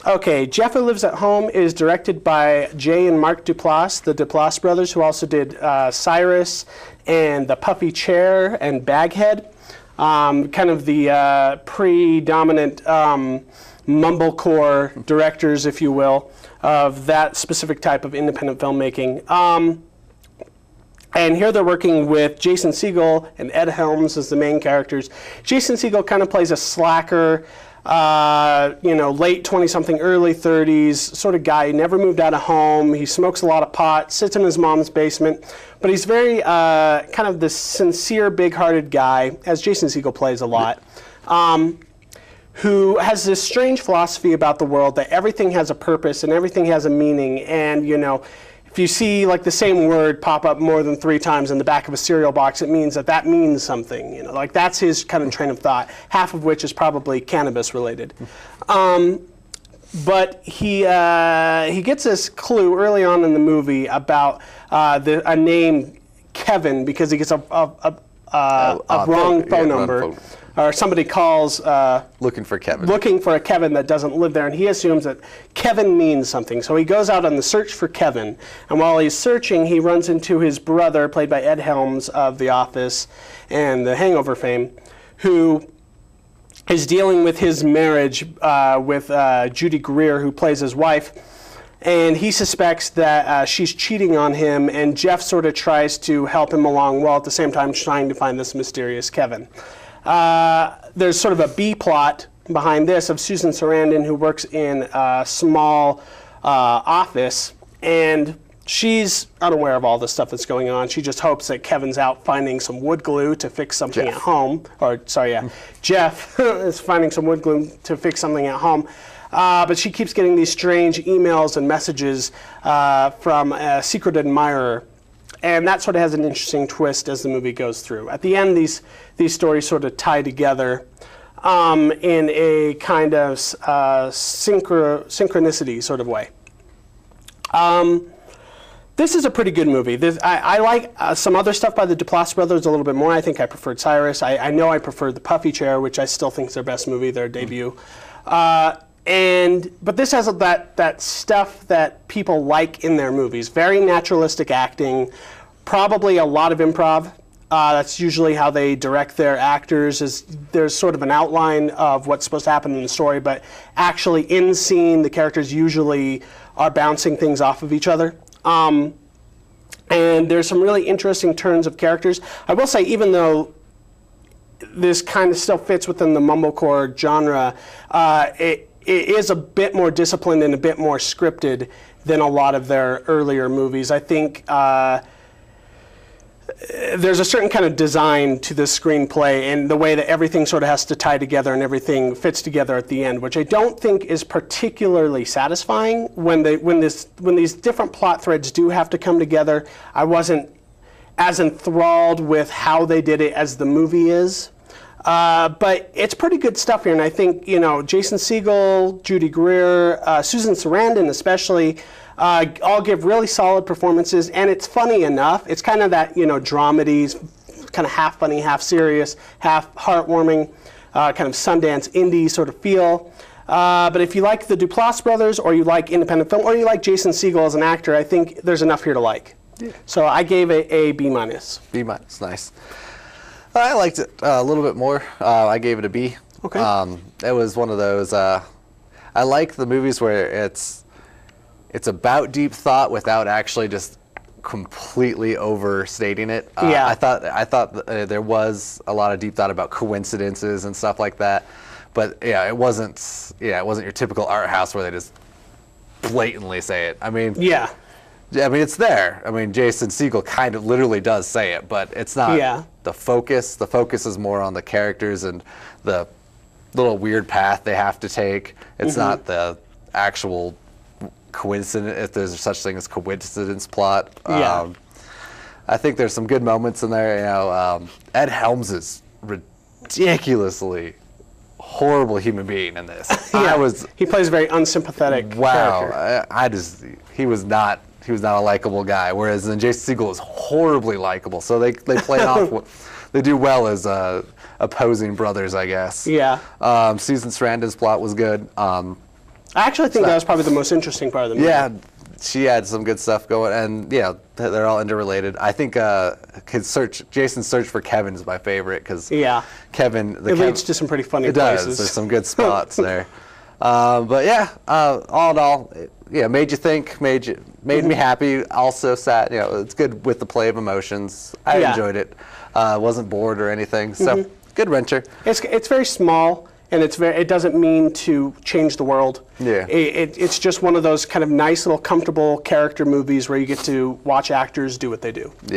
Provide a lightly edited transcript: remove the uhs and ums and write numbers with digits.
Okay, Jeff Who Lives at Home is directed by Jay and Mark Duplass, the Duplass brothers, who also did Cyrus and The Puffy Chair and Baghead. Kind of the predominant mumblecore directors, if you will, of that specific type of independent filmmaking. And here they're working with Jason Segel and Ed Helms as the main characters. Jason Segel kind of plays a slacker, late 20-something, early 30s sort of guy. He never moved out of home. He smokes a lot of pot, sits in his mom's basement. But he's very kind of this sincere, big-hearted guy, as Jason Segel plays a lot, who has this strange philosophy about the world that everything has a purpose and everything has a meaning. And, if you see like the same word pop up more than 3 times in the back of a cereal box, it means that means something. Like that's his kind of train of thought, half of which is probably cannabis related. But he gets this clue early on in the movie about a name Kevin because he gets a wrong phone number. Or somebody calls looking for Kevin a Kevin that doesn't live there, and he assumes that Kevin means something. So he goes out on the search for Kevin, and while he's searching, he runs into his brother, played by Ed Helms of The Office and The Hangover fame, who is dealing with his marriage with Judy Greer, who plays his wife. And he suspects that she's cheating on him, and Jeff sort of tries to help him along while at the same time trying to find this mysterious Kevin. There's sort of a B plot behind this of Susan Sarandon, who works in a small office, and she's unaware of all the stuff that's going on. She just hopes that Kevin's out finding some wood glue to fix something at home. Jeff is finding some wood glue to fix something at home. But she keeps getting these strange emails and messages from a secret admirer. And that sort of has an interesting twist as the movie goes through. At the end, these stories sort of tie together in a kind of synchronicity sort of way. This is a pretty good movie. I like some other stuff by the Duplass brothers a little bit more. I think I preferred Cyrus. I know I preferred The Puffy Chair, which I still think is their best movie, their debut. But this has that stuff that people like in their movies. Very naturalistic acting, probably a lot of improv. That's usually how they direct their actors. There's sort of an outline of what's supposed to happen in the story, but actually in scene, the characters usually are bouncing things off of each other. And there's some really interesting turns of characters. I will say, even though this kind of still fits within the mumblecore genre, it is a bit more disciplined and a bit more scripted than a lot of their earlier movies. I think there's a certain kind of design to this screenplay and the way that everything sort of has to tie together and everything fits together at the end, which I don't think is particularly satisfying. When these different plot threads do have to come together, I wasn't as enthralled with how they did it as the movie is. But it's pretty good stuff here, and I think, Jason Segel, Judy Greer, Susan Sarandon especially, all give really solid performances, and it's funny enough. It's kind of that, dramedy, kind of half funny, half serious, half heartwarming, kind of Sundance indie sort of feel. But if you like the Duplass brothers, or you like independent film, or you like Jason Segel as an actor, I think there's enough here to like. Yeah. So I gave it a B-. B-, nice. I liked it a little bit more. I gave it a B. Okay. It was one of those. I like the movies where it's about deep thought without actually just completely overstating it. Yeah. I thought there was a lot of deep thought about coincidences and stuff like that, but it wasn't your typical art house where they just blatantly say it. I mean, it's there. I mean, Jason Segel kind of literally does say it, but it's not the focus. The focus is more on the characters and the little weird path they have to take. It's not the actual coincidence, if there's such thing as coincidence plot. I think there's some good moments in there. Ed Helms is ridiculously horrible human being in this. He plays a very unsympathetic character. He was not a likable guy, whereas then Jason Segel is horribly likable. So they play off what they do well as opposing brothers, I guess. Yeah. Susan Sarandon's plot was good. I actually think that was probably the most interesting part of the movie. Yeah, she had some good stuff going, and yeah, they're all interrelated. I think Jason's search for Kevin is my favorite because Kevin. It leads to some pretty funny places. Does. There's some good spots there. But yeah, all in all, made you think, made me happy. Also sad. It's good with the play of emotions. I enjoyed it. Wasn't bored or anything. So good venture. It's very small. And it doesn't mean to change the world. Yeah. It's just one of those kind of nice little comfortable character movies where you get to watch actors do what they do. Yep.